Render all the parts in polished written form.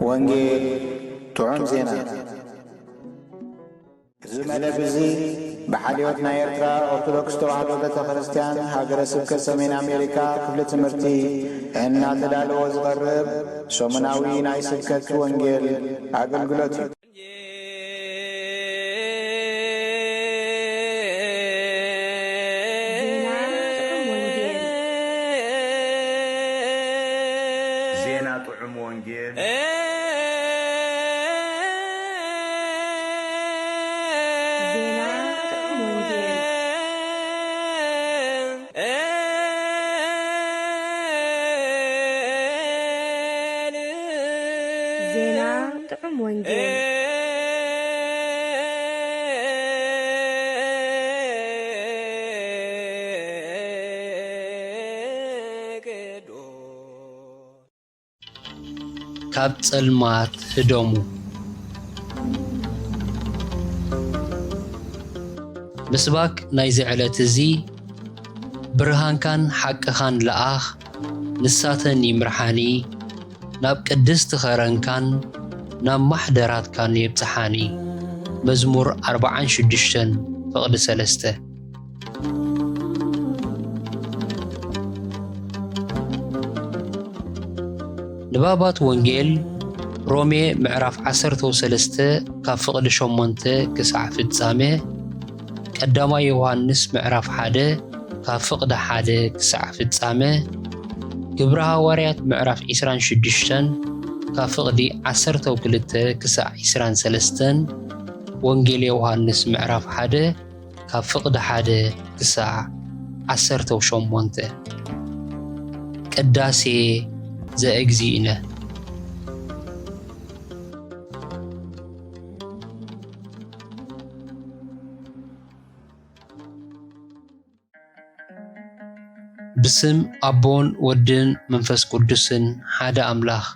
ወንጌል ጥዑም ዜና ዝመለብ እዚ ብሓልዮት ናይ ኤርትራ ኦርቶዶክስ ተዋህዶ ቤተ ክርስቲያን ሃገረ ስብከት ሰሜን ኣሜሪካ ክፍሊ ትምህርቲ እናተዳለወ ዝቐርብ ሰሙናዊ ናይ ስብከት ወንጌል ኣገልግሎት እዩ። ዜና ጥዑም ወንጌል ካብ ጸልማት ህደሙ ምስባክ ናይ ዝዕለት እዚ ብርሃንካን ሓቅኻን ለኣኽ ንሳተን ይምርሓኒ ናብ ቅድስቲ ኸረንካን ናብ ማሕደራትካን የብፅሓኒ መዝሙር 46 ፍቕዲ 3 ንባባት ወንጌል ሮሜ ምዕራፍ 13 ካብ ፍቕዲ 8 ክሳዕ ፍጻሜ ቀዳማይ ዮሐንስ ምዕራፍ 1 ካብ ፍቕዲ 1 ክሳዕ ፍጻሜ ግብረ ሐዋርያት ምዕራፍ 26 ካብ ፍቕዲ 12 ክሳዕ 23 ወንጌል ዮሐንስ ምዕራፍ 1 ካብ ፍቕዲ 1 ክሳዕ 18 ቅዳሴ ዘእግዚእነ ብስም አቦን ወድን መንፈስ ቅዱስን ሓደ አምላኽ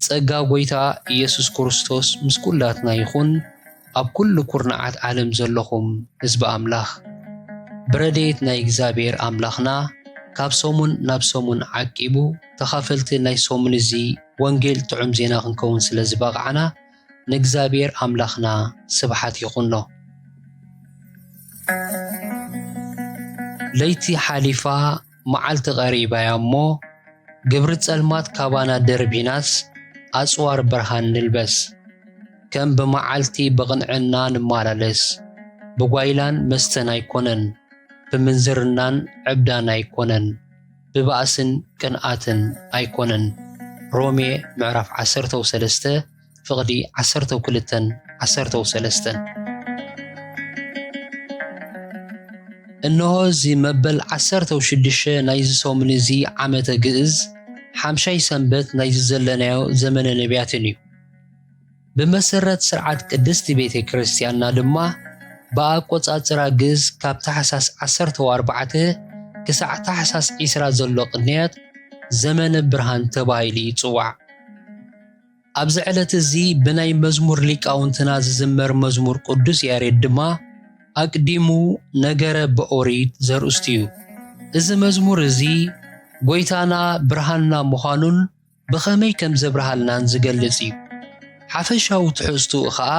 ጸጋ ጎይታ ኢየሱስ ክርስቶስ ምስ ኩላትና ይኹን። ኣብ ኩሉ ኩርናዓት ዓለም ዘለኹም ህዝቢ አምላኽ ብረድኤት ናይ እግዚአብሔር አምላኽና ካብ ሰሙን ናብ ሰሙን ዓቂቡ ተኻፈልቲ ናይ ሰሙን እዚ ወንጌል ጥዑም ዜና ክንከውን ስለ ዝበቕዓና ንእግዚአብሔር አምላኽና ስብሓት ይኹኖ። ለይቲ ሓሊፋ መዓልቲ ቀሪባያ እሞ ግብሪ ጸልማት ካባና ደርቢናስ ኣጽዋር ብርሃን ንልበስ። ከም ብመዓልቲ ብቕንዕና ንማላለስ ብጓይላን መስተን ኣይኮነን ብምንዝርናን ዕብዳን ኣይኮነን ብባእስን ቅንኣትን ኣይኮነን። ሮሜ ምዕራፍ 13 ፍቕዲ 12-13 እነሆ እዚ መበል 16 ናይ ሰሙን እዚ ዓመተ ግእዝ ሓምሻይ ሰንበት ናይ ዘለናዮ ዘመነ ነቢያትን እዩ። ብመሰረት ስርዓት ቅድስቲ ቤተ ክርስቲያንና ድማ ብኣቆጻጽራ ግእዝ ካብ ታሕሳስ 14 ክሳዕ ታሕሳስ 20 ዘሎ ቅንያት ዘመነ ብርሃን ተባሂሉ ይጽዋዕ። ኣብዚ ዕለት እዚ ብናይ መዝሙር ሊቃውንትና ዝዝመር መዝሙር ቅዱስ ያሬድ ድማ ኣቅዲሙ ነገረ በኦሪት ዘርእስቱ እዩ። እዚ መዝሙር እዚ ጎይታና ብርሃንና ምዃኑን ብኸመይ ከም ዘብርሃልናን ዝገልጽ እዩ። ሓፈሻዊ ትሕዝቱኡ ኸዓ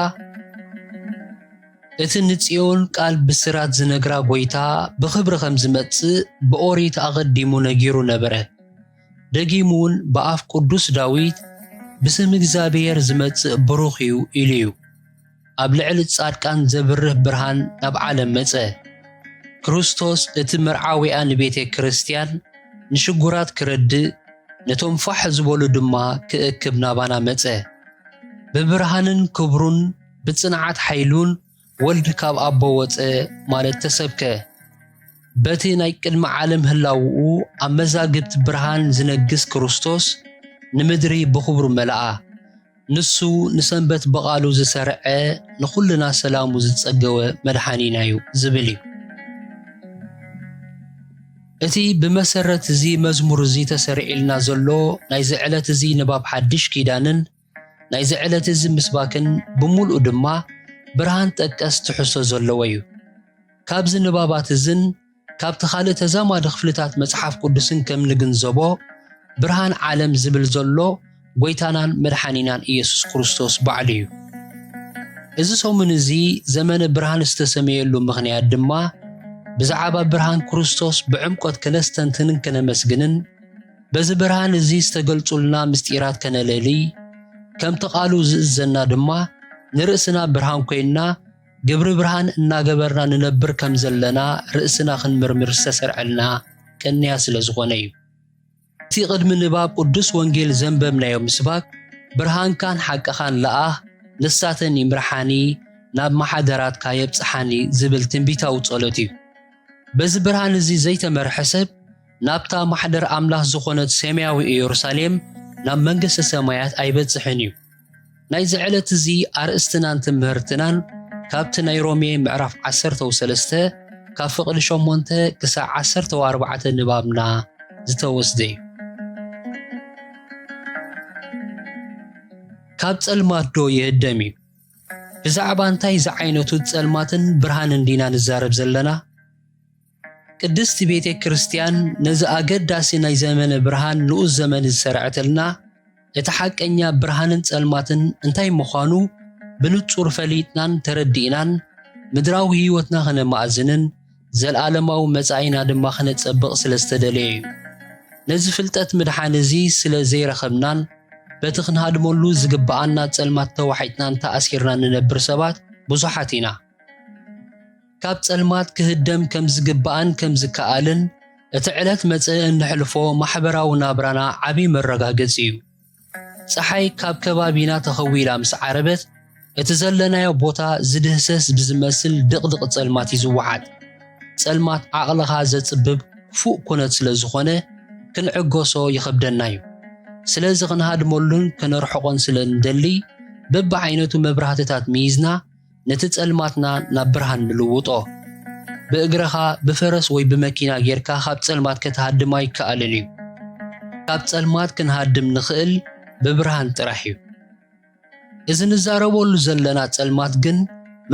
እቲ ንጽዮን ቃል ብስራት ዝነግራ ጎይታ ብኽብሪ ከም ዝመጽእ ብኦሪት ኣቐዲሙ ነጊሩ ነበረ። ደጊሙውን ብኣፍ ቅዱስ ዳዊት ብስም እግዚአብሔር ዝመጽእ ብሩኽ እዩ ኢሉ እዩ። ኣብ ልዕሊ ጻድቃን ዘብርህ ብርሃን ናብ ዓለም መጸ። ክርስቶስ እቲ መርዓዊያ ንቤተ ክርስቲያን ንሽጉራት ክረድእ ነቶም ፋሕ ዝበሉ ድማ ክእክብ ናባና መጸ። ብብርሃንን ክብሩን ብጽንዓት ሓይሉን ወልድ ካብ ኣቦ ወፀ ማለት ተሰብከ። በቲ ናይ ቅድሚ ዓለም ህላውኡ ኣብ መዛግብቲ ብርሃን ዝነግስ ክርስቶስ ንምድሪ ብኽብሩ መልኣ። ንሱ ንሰንበት በቓሉ ዝሰርዐ ንኹልና ሰላሙ ዝጸገወ መድሓኒና እዩ ዝብል እዩ። እቲ ብመሰረት እዚ መዝሙር እዚ ተሰሪዒልና ዘሎ ናይ ዝዕለት እዚ ንባብ ሓድሽ ኪዳንን ናይ ዝዕለት እዚ ምስባክን ብምሉኡ ድማ ብርሃን ጠቀስ ትሕሶ ዘለዎ እዩ። ካብዚ ንባባት እዝን ካብቲ ካልእ ተዛማዲ ክፍልታት መጽሓፍ ቅዱስን ከም ንግንዘቦ ብርሃን ዓለም ዝብል ዘሎ ጎይታናን መድሓኒናን ኢየሱስ ክርስቶስ ባዕሉ እዩ። እዚ ሰሙን እዚ ዘመነ ብርሃን ዝተሰመየሉ ምኽንያት ድማ ብዛዕባ ብርሃን ክርስቶስ ብዕምቆት ከነስተንትንን ከነመስግንን በዚ ብርሃን እዚ ዝተገልጹልና ምስጢራት ከነለሊ ከምቲ ቃሉ ዝእዘና ድማ ንርእስና ብርሃን ኮይንና ግብሪ ብርሃን እናገበርና ንነብር ከም ዘለና ርእስና ክንምርምር ዝተሰርዐልና ቅንያ ስለ ዝኾነ እዩ። እቲ ቅድሚ ንባብ ቅዱስ ወንጌል ዘንበብናዮ ምስባክ ብርሃንካን ሓቅኻን ለኣህ ንሳተን ይምርሓኒ ናብ ማሓደራትካ የብፅሓኒ ዝብል ትንቢታዊ ጸሎት እዩ። በዚ ብርሃን እዚ ዘይተመርሐ ሰብ ናብታ ማሕደር ኣምላኽ ዝኾነት ሰማያዊ ኢየሩሳሌም ናብ መንግሥተ ሰማያት ኣይበጽሕን እዩ። ናይ ዝዕለት እዚ ኣርእስትናን ትምህርትናን ካብቲ ናይ ሮሜ ምዕራፍ 13 ካብ ፍቕዲ 8 ክሳብ 14 ንባብና ዝተወስደ እዩ። ካብ ጸልማት ዶ ይህደም እዩ? ብዛዕባ እንታይ ዝዓይነቱ ጸልማትን ብርሃንን ዲና ንዛረብ ዘለና? ቅድስቲ ቤተ ክርስቲያን ነዚ ኣገዳሲ ናይ ዘመነ ብርሃን ንኡስ ዘመን ዝሰርዐተልና እቲ ሓቀኛ ብርሃንን ጸልማትን እንታይ ምዃኑ ብንጹር ፈሊጥናን ተረዲእናን ምድራዊ ህይወትና ኽነማእዝንን ዘለዓለማዊ መጻኢና ድማ ኽነጸብቕ ስለ ዝተደለየ እዩ። ነዚ ፍልጠት ምድሓን እዚ ስለ ዘይረኸብናን በቲ ክንሃድመሉ ዝግብኣና ጸልማት ተዋሒጥናን ተኣሲርና ንነብር ሰባት ብዙሓት ኢና። ካብ ጸልማት ክህደም ከም ዝግብኣን ከም ዝከኣልን እቲ ዕለት መጽእ እንሕልፎ ማሕበራዊ ናብራና ዓብዪ መረጋገፂ እዩ። ፀሓይ ካብ ከባቢና ተኸዊላ ምስ ዓረበት እቲ ዘለናዮ ቦታ ዝድህሰስ ብዝመስል ድቕድቕ ጸልማት ይዝወሓድ። ጸልማት ዓቕልኻ ዘጽብብ ክፉእ ኩነት ስለ ዝኾነ ክንዕገሶ ይኸብደና እዩ። ስለዚ ክንሃድመሉን ክነርሕቖን ስለ እንደሊ በብዓይነቱ መብራህትታት ሚይዝና ነቲ ጸልማትና ናብ ብርሃን ንልውጦ። ብእግረኻ ብፈረስ ወይ ብመኪና ጌርካ ካብ ጸልማት ከተሃድማ ይከኣልን እዩ። ካብ ጸልማት ክንሃድም ንኽእል ብብርሃን ጥራሕ እዩ። እዚ ንዛረበሉ ዘለና ጸልማት ግን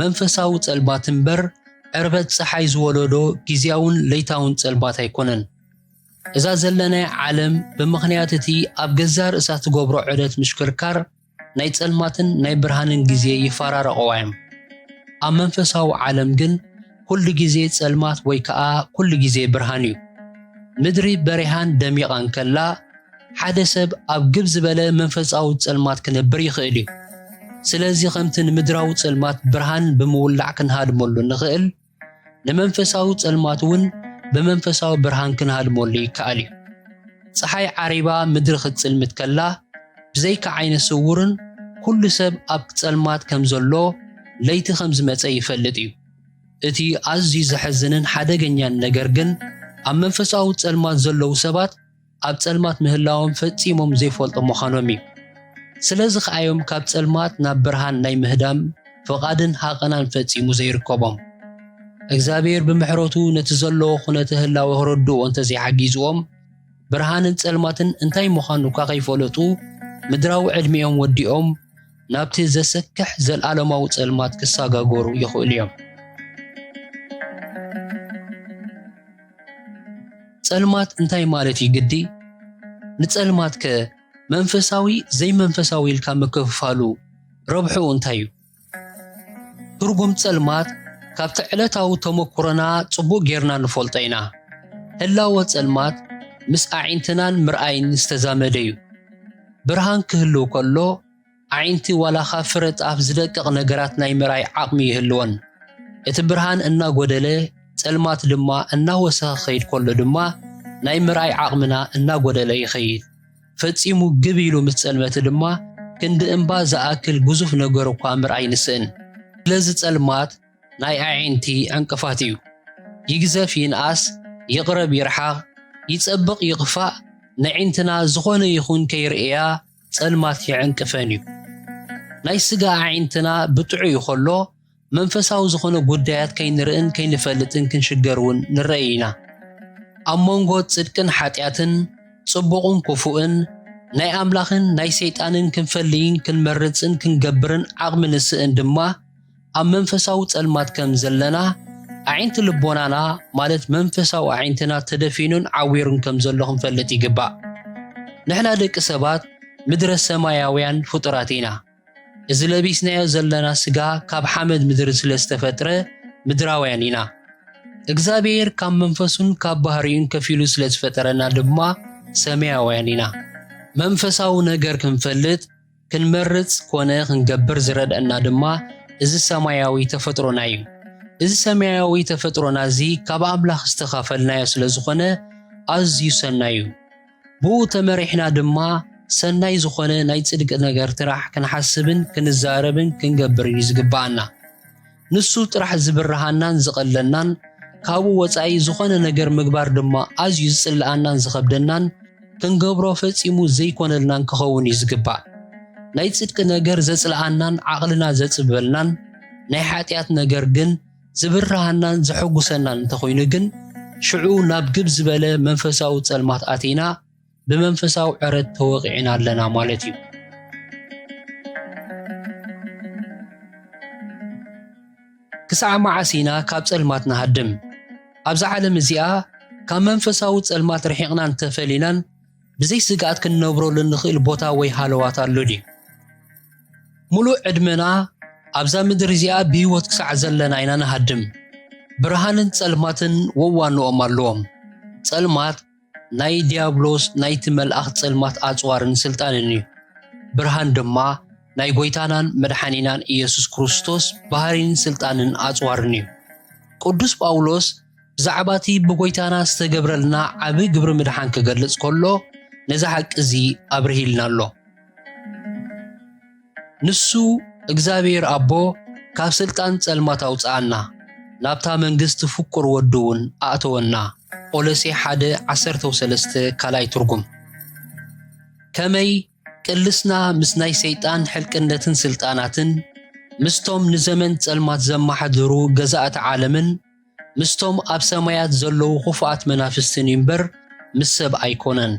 መንፈሳዊ ጸልማት እምበር ዕርበት ፀሓይ ዝወለዶ ጊዜያውን ለይታውን ጸልማት ኣይኮነን። እዛ ዘለናይ ዓለም ብምኽንያት እቲ ኣብ ገዛ ርእሳ ትገብሮ ዑደት ምሽክርካር ናይ ጸልማትን ናይ ብርሃንን ጊዜ ይፈራረቐዋ እዮም። ኣብ መንፈሳዊ ዓለም ግን ኩሉ ጊዜ ጸልማት ወይ ከዓ ኩሉ ጊዜ ብርሃን እዩ። ምድሪ በሪሃን ደሚቓን ከላ ሓደ ሰብ ኣብ ግብ ዝበለ መንፈሳዊ ጸልማት ክነብር ይኽእል እዩ። ስለዚ ከምቲ ንምድራዊ ጸልማት ብርሃን ብምውላዕ ክንሃድመሉ ንኽእል ንመንፈሳዊ ጸልማት እውን ብመንፈሳዊ ብርሃን ክንሃድመሉ ይከኣል እዩ። ፀሓይ ዓሪባ ምድሪ ክትጽልምት ከላ ብዘይካ ዓይነ ስውርን ኩሉ ሰብ ኣብ ጸልማት ከም ዘሎ ለይቲ ከም ዝመጸ ይፈልጥ እዩ። እቲ ኣዝዩ ዘሕዝንን ሓደገኛን ነገር ግን ኣብ መንፈሳዊ ጸልማት ዘለዉ ሰባት ኣብ ጸልማት ምህላዎም ፈጺሞም ዘይፈልጦ ምዃኖም እዩ። ስለዚ ከኣዮም ካብ ጸልማት ናብ ብርሃን ናይ ምህዳም ፍቓድን ሃቐናን ፈጺሙ ዘይርከቦም እግዚአብሔር ብምሕረቱ ነቲ ዘለዎ ኩነተ ህላዊ ክረድኡ እንተዘይሓጊዝዎም ብርሃንን ጸልማትን እንታይ ምዃኑ ካ ከይፈለጡ ምድራዊ ዕድሚኦም ወዲኦም ናብቲ ዘሰክሕ ዘለዓለማዊ ጸልማት ክሳጋገሩ ይኽእሉ እዮም። ጸልማት እንታይ ማለት እዩ ግዲ? ንጸልማት ከ መንፈሳዊ ዘይመንፈሳዊ ኢልካ ምክፍፋሉ ረብሑ እንታይ እዩ? ትርጉም ጸልማት ካብቲ ዕለታዊ ተመኩሮና ጽቡቕ ጌርና ንፈልጦ ኢና። ህላወ ጸልማት ምስ ኣዒንትናን ምርኣይን ዝተዛመደ እዩ። ብርሃን ክህልው ከሎ ኣዒንቲ ዋላኻ ፍረ ጣፍ ዝደቅቕ ነገራት ናይ ምርኣይ ዓቕሚ ይህልወን። እቲ ብርሃን እናጎደለ ጸልማት ድማ እናወሰኸ ኸይድ ከሎ ድማ ናይ ምርኣይ ዓቕምና እናጎደለ ይኸይድ። ፈጺሙ ግብ ኢሉ ምስ ጸልመት ድማ ክንዲ እምባ ዝኣክል ግዙፍ ነገር እኳ ምርኣይ ንስእን። ስለዚ ጸልማት ናይ ኣዒንቲ ዕንቅፋት እዩ። ይግዘፍ ይንኣስ፣ ይቕረብ ይርሓቕ፣ ይጸብቕ ይቕፋእ፣ ንዒንትና ዝኾነ ይኹን ከይርእያ ጸልማት ይዕንቅፈን እዩ። ናይ ስጋ ኣዒንትና ብጥዑ ይኸሎ መንፈሳዊ ዝኾነ ጉዳያት ከይንርእን ከይንፈልጥን ክንሽገር እውን ንረአ ኢና። أمونغو تصدقن حاتياتن صبقون كفوئن ناي أملاخن ناي سيطانن كنفلين كنمرتسن كنقبرن عقم نسئن دما أم منفساو تسألمات كم زلنا أعينت لبونانا مالت منفساو أعينتنا تدفينون عويرن كم زلهم فلتي قبا نحنا دك سبات مدر السماياويان فطراتينا إذا لبيسنا زلنا سقا كاب حمد مدرس لستفترة مدراويانينا إجزابير كم منفسون كاب بحرين كفيلوس لستفترنا دما سماياويانينا منفساو نجر كنفلت كنمرت كونه كنقبر زرد أنا دما إذا السماياوي تفترنا يو إذا السماياوي تفترنا زي كاب أملاخ استخافلنا يسلزخونه أز يسنايو بو تمرحنا دما سناي زخونه ناي صدق نجر تراح كنحسبن كنزاربن كنقبرن يزقبانا نسو تراح زبرهانان زقلنان كابو وصاي زخونه نجر مغبار دما أز يصلانان زخبدنان كنقبرو فصيمو زيكونلنان كخون يزقبا ناي صدق نجر زصلانان عقلنا زصبلنان ناي حاتيات نجر جن زبرهانان زحغسنان تخوينو جن شعو ناب جب زبله منفساو صلمات اتينا بمنفساو عرد توقعنا لنا مالتي كسع معاسينا كاب صلماتنا هدم ابز عالم زيا كاب منفساو صلمات رحيقنا انتفلينان بزي سقات كنبرو لنخيل بوتا وي حالوات اللودي ملو عدمنا ابزا مدر زيا بيوت كسع زلنا اينا نهدم برهانن صلماتن ووانو امالوم صلمات ناي ديابلوس ناي تملأخ صلمات أصوارن سلطانني برهان دما ناي غويتانان مدحانينان إيسوس كريستوس بحرين سلطانن أصوارني قدوس باولوس زعباتي بغويتانا استغبرلنا عبي غبر مدحان كغلص كله نزا حق زي ابرهيلنا له نسو እግዚአብሔር አቦ ካብ ስልጣን ጸልማት አውጻና ናብታ መንግስት ፍቁር ወዱን አተወና ኦለሴ 1:13 ካላይ ትርጉም ከመይ ቅልስና ምስናይ ሰይጣን ሕልቅነትን ስልጣናትን ምስቶም ንዘመን ጸልማት ዘማሕድሩ ገዛእት ዓለምን ምስቶም ኣብ ሰማያት ዘለው ኹፋት መናፍስትን ይንበር ምስብ ኣይኮነን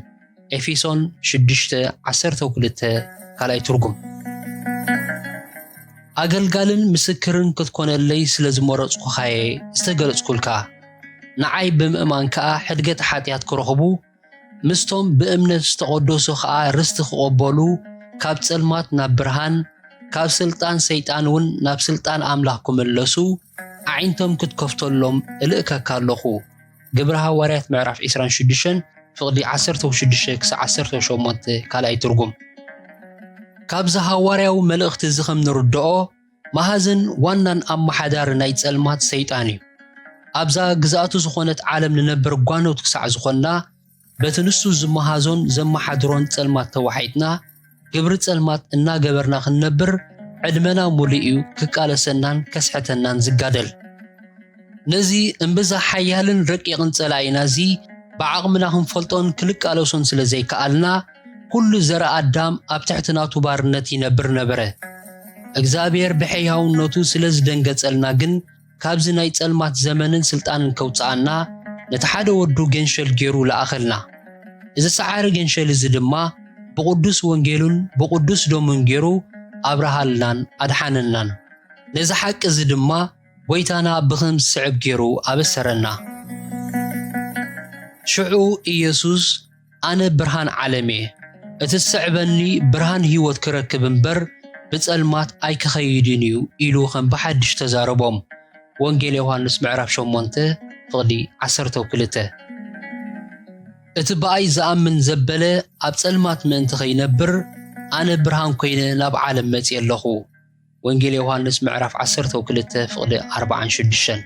ኤፌሶን 6:12 ካላይ ትርጉም አገልጋልን ምስክርን ክትኮነለይ ስለዝመረጽኩ ኻየ ዝተገለጽኩልካ ንዓይ ብምእማን ከዓ ሕድገት ሓጢያት ክረኽቡ ምስቶም ብእምነት ዝተቀደሱ ከዓ ርስቲ ክቕበሉ ካብ ጸልማት ናብ ብርሃን ካብ ስልጣን ሰይጣን ውን ናብ ስልጣን ኣምላኽ ክምለሱ ዓይንቶም ክትከፍተሎም እልእከካ ኣለኹ ግብረ ሐዋርያት ምዕራፍ 26 ፍቕዲ 16-18 ካልኣይ ትርጉም ካብዛ ሐዋርያው መልእኽቲ ዝኸም ንርድኦ ማሃዝን ዋናን ኣመሓዳር ናይ ጸልማት ሰይጣን እዩ ኣብዛ ግዛቱ ዝኾነት ዓለም ንነብር ጓኖት ክሳዕ ዝኾና በትንሱ ዝመሃዞን ዘመሓድሮን ጸልማት ተዋሒጥና ግብሪ ጸልማት እናገበርና ክንነብር ዕድመና ሙሉእ ክቃለሰናን ከስሕተናን ዝጋደል ነዚ እምብዛ ሓያልን ረቂቕን ጸላኢና እዚ ብዓቕምና ክንፈልጦን ክልቃለሶን ስለዘይከኣልና ኩሉ ዘርአ ኣዳም ኣብ ትሕትናቱ ባርነት ይነብር ነበረ እግዚአብሔር ብሕያውነቱ ስለዝደንገጸልና ግን ካብዚ ናይ ጸልማት ዘመንን ስልጣንን ከውጻአና ነቲ ሓደ ወዱ ገንሸል ገይሩ ለኣኸልና እዚ ሰዓሪ ገንሸል እዚ ድማ ብቅዱስ ወንጌሉን ብቅዱስ ደሙን ገይሩ ኣብርሃልናን ኣድሓነናን ነዚ ሓቂ እዚ ድማ ጎይታና ብኸም ዝስዕብ ገይሩ ኣበሰረና ሽዑ ኢየሱስ ኣነ ብርሃን ዓለም እየ እቲ ዝስዕበኒ ብርሃን ህይወት ክረክብ እምበር ብጸልማት ኣይክኸይድን እዩ ኢሉ ከም ብሓድሽ ተዛረቦም ወንጌል ዮሐንስ ምዕራፍ 8 ፍቕዲ 12 እቲ በኣይ ዝኣምን ዘበለ ኣብ ጸልማት ምእንቲ ኸይነብር ኣነ ብርሃን ኮይነ ናብ ዓለም መጽእ ኣለኹ ወንጌል ዮሐንስ ምዕራፍ 12 ፍቕዲ 46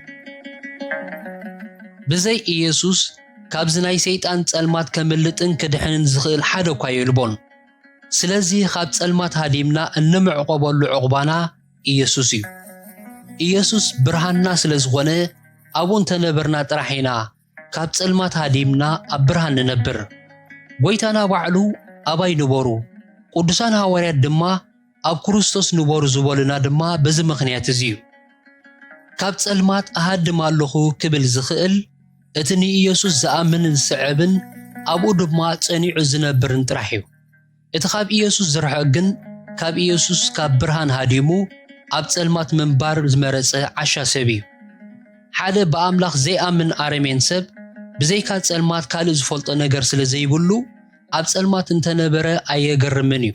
ብዘይ ኢየሱስ ካብዚ ናይ ሰይጣን ጸልማት ከምልጥን ክድሕንን ዝኽእል ሓደ እኳ የልቦን ስለዚ ካብ ጸልማት ሃዲምና እንምዕቆበሉ ዕቁባና ኢየሱስ እዩ ኢየሱስ ብርሃንና ስለዝኾነ ኣብን ተነበርና ጥራሒና ካብ ጸልማት ሃዲምና ኣብ ብርሃን ንነብር ጎይታና ባዕሉ ኣባይ ንበሩ ቅዱሳን ሐዋርያት ድማ ኣብ ክርስቶስ ንበሩ ዝበሉና ድማ በዚ ምኽንያት እዚ እዩ ካብ ጸልማት ኣሃድም ኣለኹ ክብል ዝኽእል اتني إيسوس زآمن سعبن أبو دما تنيع زنبرن ترحيو اتخاب إيسوس زرحقن كاب إيسوس كاب برهان هاديمو أب تسلمات منبار زمرس عشا سبيو حدا بأملاخ زي آمن آرمين سب بزي كات تسلمات كالو زفولت نجر سلزي بلو أب تسلمات انتنبرا أيقر منيو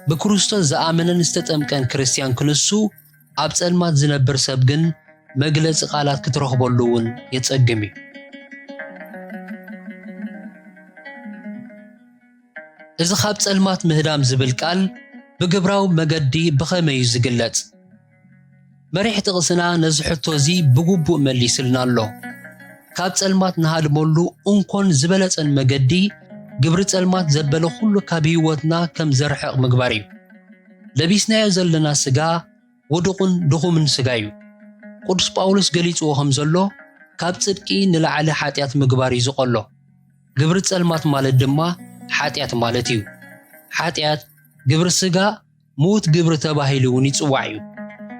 بكروستو زآمنن استتأمكن كريستيان كنسو أب تسلمات زنبر سبقن مجلس قالات كتروخ بلوون يتسقمي إذا خاب تسلمات مهدام زبل قال بقبراو مقدي بخمي زقلت مريح تغسنا نزحتو زي بقبو مليسلنا الله كاب تسلمات نهاد مولو انكون زبلت ان مقدي قبر تسلمات زبلو خلو كابيوتنا كم زرحق مقباري لبيسنا يزلنا سقا ودقون دخومن سقايو قدس باولوس قليتو خمزلو كاب تصدقي نلعالي حاتيات مقباري زقلو قبر تسلمات مالت دما حاتيات مالتيو حاتيات قبر السقا موت قبر تباهيلوني تسوعيو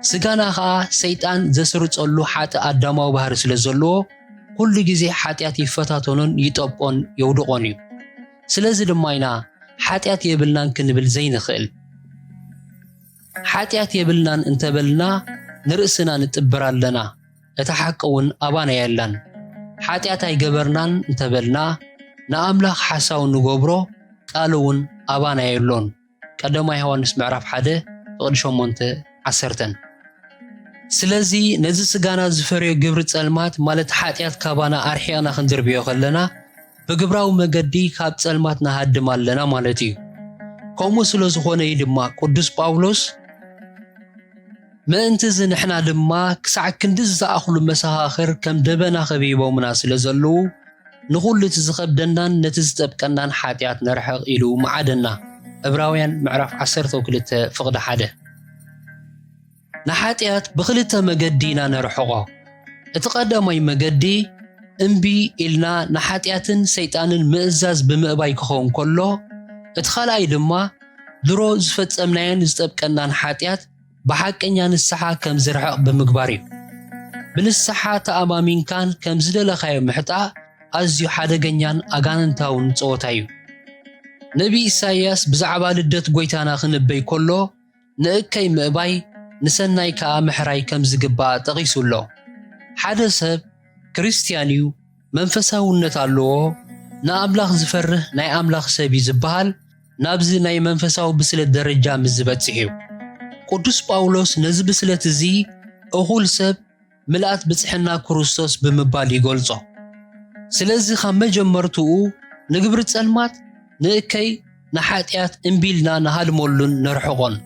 سقانا خا سيطان زسرط اللو حات آداماو بحر سلزلو كل جزي حاتيات يفتاتونون يطبقون يودقونيو سلزي دماينا حاتيات يبلنان كنبل زين خيل حاتيات يبلنان انتبلنا نرأسنا نتبرال لنا اتحقون أبانا يلان حاتيات يقبرنان انتبلنا نأملاخ حساو نقبرو قالون أبانا يلون قدما يهوانس معرف حده فقد شمونت عسرتن سلازي نزي سقانا زفريو قبرت سلمات مالت حاتيات كابانا أرحيانا خندر بيو خلنا بقبراو مقدي كاب سلماتنا هاد مالنا مالتيو كومو سلوز خوني دما قدس باولوس ما انتزن احنا دما كسع كندز زاخلو مساخر كم دبنا خبيبو مناسل زلو نقول لتزخب دنان نتزتبقنان حاتيات نرحق إلو معادنا إبراويان معرف عسرتو كلت فقد حده نحاتيات بخلت مقدينا نرحقه اتقدمي مقدي انبي إلنا نحاتياتن سيطانن مئزاز بمقباي كخون كله اتخالاي دما درو زفت امنايان زتبقنان حاتيات بحقنيان السحا كم زرحق بمقباري بنسحا تأمامين كان كم زدل خير محطا أزيو حدقنيان أغاننتاون صوتايو نبي إساياس بزعبا لدت قويتانا خنبي كله نأكي مقباي نسناي كا محراي كم زقبا تغيسو له حدا سب كريستيانيو منفساو نتالوه نا أملاخ زفره ناي أملاخ سبي زبال نابزي ناي منفساو بسلة درجة مزبت سحيو قدس باولوس نزب بسلة زي أغول سب ملأت بتحنا كروستوس بمبالي قولزو سلازي خام جمرتو نقبرت سلمات نأكي نحاتيات انبيلنا نهال مولون نرحقون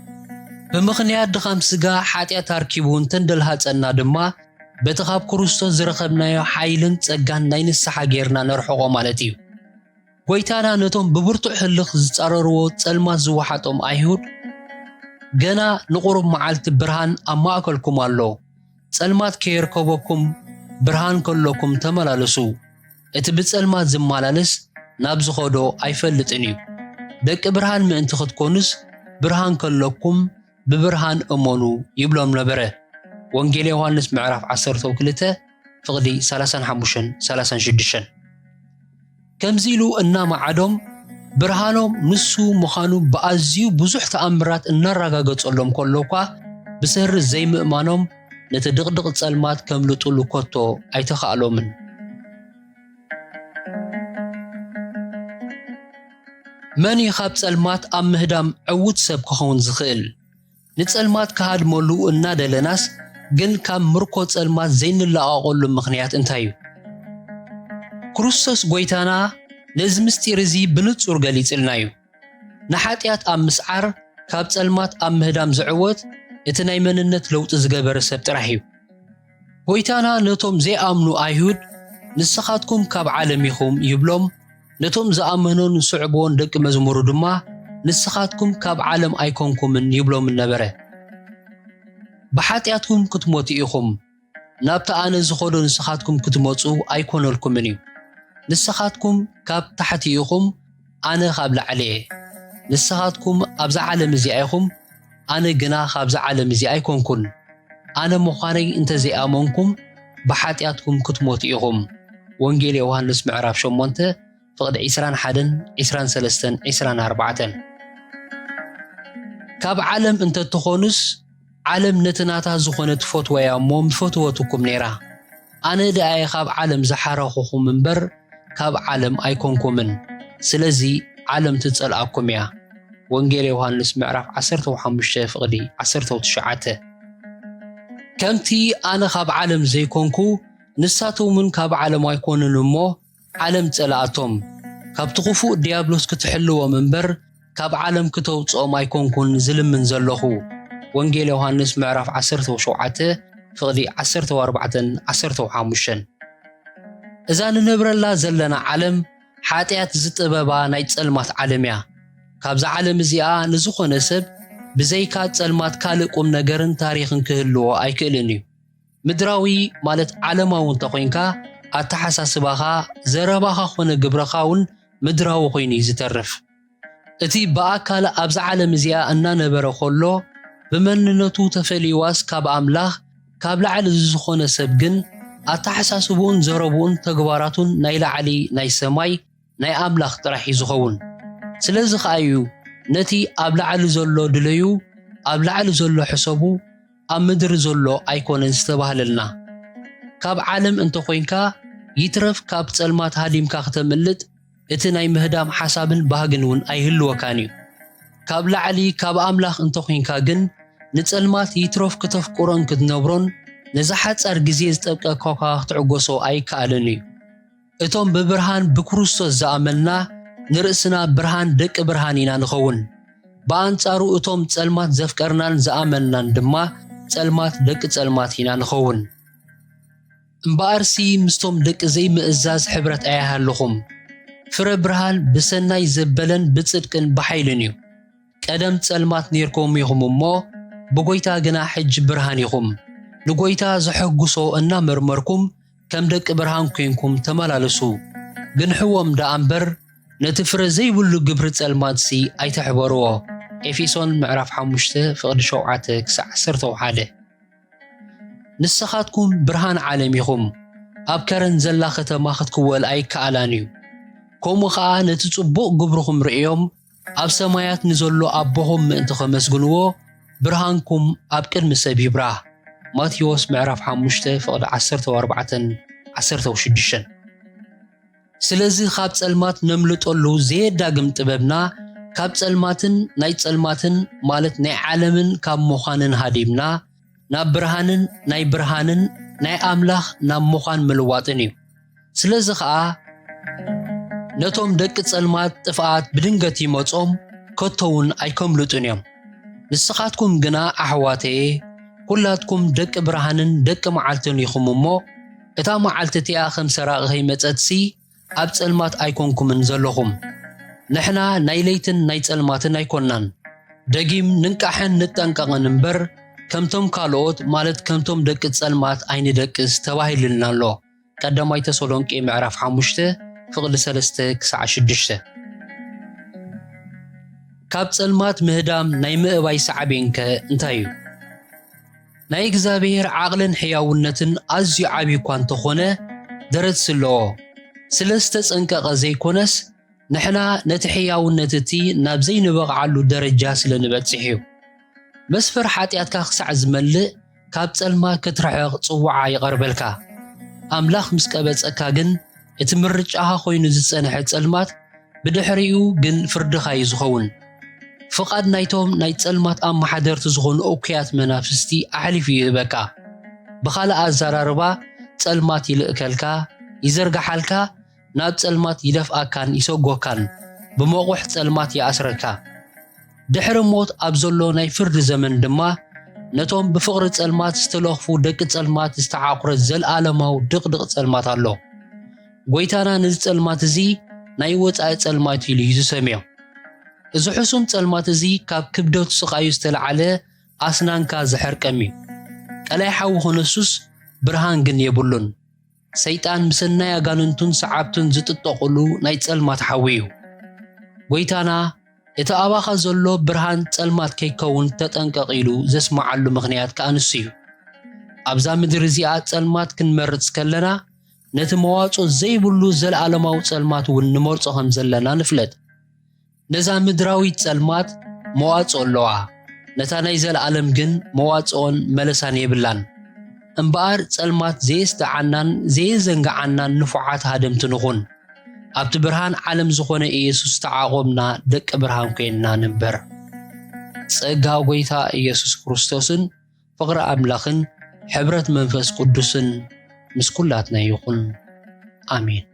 بمخنيات دخام سقا حاتيات هاركيبون تندل هاتسنا دما بتخاب كروستوس زرخبنايو حايلن تسقان ناين السحاقيرنا نرحقو مالتيو ويتانا نتوم ببرتو حلق زتقررو تسلمات زوحاتهم أيهود جنا نقرب معالت برهان أما أكلكم اللو تسلمات كيركوبكم برهان كلكم تملالسو اتبتسلمات زمالالس نابز خودو أيفلتنيو دك برهان من انتخد كونس برهان كلكم ببرهان أمونو يبلوم نبره وانجيلي يوحنس معرف عسرتو كلته فقدي 35-36 كمزيلو إنما عدم برهانهم نسو مخانو بأزيو بزح تأمرات النرقاقت أولهم كلوكا بسهر زي مؤمانهم نتدقدق تسلمات كملو طولو كوتو أي تخالو من من يخاب تسلمات أم مهدام عود سب كخون زخيل نتسلمات كهاد مولو النادة لناس جن كام مركو تسلمات زين اللي أقول مخنيات انتايو كروستوس قويتانا نزمستي رزي بنتصور قليت النايو نحاتيات أم مسعر كاب تسلمات أم مهدام زعوت اتناي مننت لو تزقبر سب ترحيو قويتانا نتوم زي آمنو أيهود نسخاتكم كاب عالميكم يبلوم نتوم زآمنون سعبون دك مزمور دما نسخاتكم كاب عالم أيكونكم من يبلوم النبره بحاتياتكم كتموتيكم نابتا أنا زخودو نسخاتكم كتموتو أيكونو لكم منيو نسخاتكم كاب تحتيكم أنا خابل عليه نسخاتكم أبزع عالم زيائكم أنا جنا خابزع عالم زيائكم كن أنا مخاني انت زي آمونكم بحاتياتكم كتموتيكم ወንጌል ዮሐንስ ምዕራፍ 8 ፍቕዲ 21 23 24 ካብ ዓለም እንተትኾኑስ ዓለም ነትናታ ዝኾነት ፈትወያ እሞ ምፈትወትኩም ነይራ ኣነ ደኣየ ካብ ዓለም ዝሓረኹኹም እምበር ካብ ዓለም ኣይኮንኩምን ስለዚ ዓለም ትጸልኣኩም እያ ወንጌል ዮሐንስ ምዕራፍ 15 ፍቕዲ 19 ከምቲ ኣነ ካብ ዓለም ዘይኮንኩ ንሳቶምን ካብ ዓለም ኣይኮኑን እሞ ዓለም ጸልኣቶም ካብቲ ኽፉእ ዲያብሎስ ክትሕልዎም እምበር ካብ ዓለም ክተውፅኦም ኣይኮንኩን ዝልምን ዘለኹ ወንጌል ዮሐንስ ምዕራፍ 17 ፍቕዲ 14-15 እዛ ንነብረላ ዘለና ዓለም ሓጢኣት ዝጥበባ ናይ ጸልማት ዓለም እያ ካብዛ ዓለም እዚኣ ንዝኾነ ሰብ ብዘይካ ጸልማት ካልእ ቁም ነገርን ታሪኽን ክህልዎ ኣይክእልን እዩ ምድራዊ ማለት ዓለማዊ እንተኾይንካ ኣተሓሳስባኻ ዘረባኻ ኾነ ግብረኻ እውን ምድራዊ ኮይኑ ዝተርፍ እቲ ብኣካል ኣብዛ ዓለም እዚኣ እናነበረ ኸሎ ብመንነቱ ተፈልይዋስ ካብ ኣምላኽ ካብ ላዕሊ ዝኾነ ሰብ ግን ኣተሓሳስቡን ዘረቡን ተግባራቱን ናይ ላዕሊ ናይ ሰማይ ናይ ኣምላኽ ጥራሕ ዝኸውን ስለዚ ከዓ እዩ ነቲ ኣብ ላዕሊ ዘሎ ድለዩ ኣብ ላዕሊ ዘሎ ሕሰቡ ኣብ ምድሪ ዘሎ ኣይኮነን ዝተባህለልና ካብ ዓለም እንተኾይንካ ይትረፍ ካብ ጸልማት ሃዲምካ ክትምልጥ እቲ ናይ ምህዳም ሓሳብን ባህግን እውን ኣይህልወካን እዩ ካብ ላዕሊ ካብ ኣምላኽ እንተኾይንካ ግን ንጸልማት ይትረፍ ከተፍቁሮን ክትነብሮን ንዝሓፀር ግዜ ዝጠብቀካ ክትዕጎሶ ኣይከኣልን እዩ እቶም ብብርሃን ብክርስቶስ ዝኣመልና ንርእስና ብርሃን ደቂ ብርሃን ኢና ንኸውን በኣንጻሩ እቶም ጸልማት ዘፍቀርናን ዝኣመንናን ድማ ጸልማት ደቂ ጸልማት ኢና ንኸውን እምበኣርሲ ምስቶም ደቂ ዘይምእዛዝ ሕብረት ኣይሃለኹም ፍረ ብርሃን ብሰናይ ዘበለን ብጽድቅን ብሓይልን እዩ ቀደም ጸልማት ነርኩም ኢኹም እሞ ብጎይታ ግና ሕጅ ብርሃን ኢኹም ንጎይታ ዘሐጉሶ እናመርመርኩም ከም ደቂ ብርሃን ኮይንኩም ተመላለሱ ግንሕዎም ዳ እምበር ነቲ ፍረ ዘይብሉ ግብሪ ጸልማት ሲ ኣይተሕበርዎ ኤፌሶን ምዕራፍ 5 ፍቕዲ 7-11 ንስኻትኩም ብርሃን ዓለም ኢኹም ኣብ ከረን ዘላ ከተማ ክትክወል ኣይከኣላን እዩ ከምኡ ከዓ ነቲ ጽቡቕ ግብርኹም ርእዮም ኣብ ሰማያት ንዘሎ ኣቦኹም ምእንቲ ኸመስግንዎ ብርሃንኩም ኣብ ቅድሚ ሰብ ይብራህ ማቴዎስ ምዕራፍ 5 ፍቕዲ 14-16 ስለዚ ካብ ጸልማት ነምልጠሉ ዘየዳግም ጥበብና ካብ ጸልማትን ናይ ጸልማትን ማለት ናይ ዓለምን ካብ ምዃንን ሃዲምና ናብ ብርሃንን ናይ ብርሃንን ናይ ኣምላኽ ናብ ምዃን ምልዋጥን እዩ ስለዚ ከዓ ነቶም ደቂ ጸልማት ጥፍኣት ብድንገት ይመጾም ከቶውን ኣይከምልጡን እዮም ንስኻትኩም ግና ኣሕዋተየ ኩላትኩም ደቂ ብርሃንን ደቂ መዓልትን ኢኹም እሞ እታ መዓልቲ እቲኣ ከም ሰራቕ ከይመጸትሲ ኣብ ጸልማት ኣይኮንኩምን ዘለኹም ንሕና ናይ ለይትን ናይ ጸልማትን ኣይኮንናን ደጊም ንንቃሕን ንጠንቀቕን እምበር ከምቶም ካልኦት ማለት ከምቶም ደቂ ጸልማት ኣይንደቅስ ተባሂልልና ኣሎ ቀዳማይ ተሰሎንቄ ምዕራፍ 5 ፍቕዲ 3-6 ካብ ጸልማት ምህዳም ናይ ምእባይ ሳዕቤንከ እንታይ እዩ ናይ እግዚአብሔር ዓቕልን ሕያውነትን ኣዝዩ ዓብዪ እኳ እንተኾነ ደረት ስለዎ ስለዝተጸንቀቐ ዘይኮነስ ንሕና ነቲ ሕያውነት እቲ ናብ ዘይንበቕዓሉ ደረጃ ስለንበጽሕ እዩ መስፈር ሓጢኣትካ ክሳዕ ዝመልእ ካብ ጸልማት ክትርሕቕ ጽዋዓ ይቐርበልካ ኣምላኽ ምስ ቀበጸካ ግን እቲ ምርጫኻ ኮይኑ ዝጸንሐ ጸልማት ብድሕሪኡ ግን ፍርድኻ እዩ ዝኸውን ፍቓድ ናይቶም ናይ ጸልማት ኣመሓደርቲ ዝኾኑ እኩያት መናፍስቲ ኣሕሊፉ ይህበካ ብኻልእ ኣዘራርባ ጸልማት ይልእከልካ ይዘርጋሓልካ ናብ ጸልማት ይደፍኣካን ይሰጎካን ብመቑሕ ጸልማት ይኣስረካ ድሕሪ ሞት ኣብ ዘሎ ናይ ፍርዲ ዘመን ድማ ነቶም ብፍቕሪ ጸልማት ዝተለኽፉ ደቂ ጸልማት ዝተዓቑረት ዘለኣለማዊ ድቕድቕ ጸልማት ኣሎ ጎይታና ነዚ ጸልማት እዚ ናይ ወፃኢ ጸልማት ኢሉ እዩ ዝሰምዮ እዚ ሕሱም ጸልማት እዚ ካብ ክብደቱ ስቓዩ ዝተለዓለ ኣስናንካ ዘሕርቀም እዩ ቀላይ ሓዊ ኾነሱስ ብርሃን ግን የብሉን ሰይጣን ምስናይ ኣጋንንቱን ሰዓብቱን ዝጥጠቕሉ ናይ ጸልማት ሓዊ እዩ ጎይታና እቲ ኣባኻ ዘሎ ብርሃን ጸልማት ከይከውን ተጠንቀቕ ኢሉ ዘስማዓሉ ምኽንያት ከኣንሱ እዩ ኣብዛ ምድሪ እዚኣ ጸልማት ክንመርጽ ከለና ነቲ መዋጾ ዘይብሉ ዘለዓለማዊ ጸልማት እውን ንመርጾ ከም ዘለና ንፍለጥ። ነዛ ምድራዊት ጸልማት መዋጾ ኣለዋ፣ ነታ ናይ ዘለዓለም ግን መዋጾን መለሳን የብላን። እምበኣር ጸልማት ዘየስተዓናን ዘየዘንግዓናን ንፉዓት ሃደምቲ ንኹን። ኣብቲ ብርሃን ዓለም ዝኾነ ኢየሱስ ተዓቖብና ደቂ ብርሃን ኮይንና ነበር። ጸጋ ጐይታ ኢየሱስ ክርስቶስን ፍቕሪ ኣምላኽን ሕብረት መንፈስ ቅዱስን ምስ ኩላትና ይኹን። አሜን።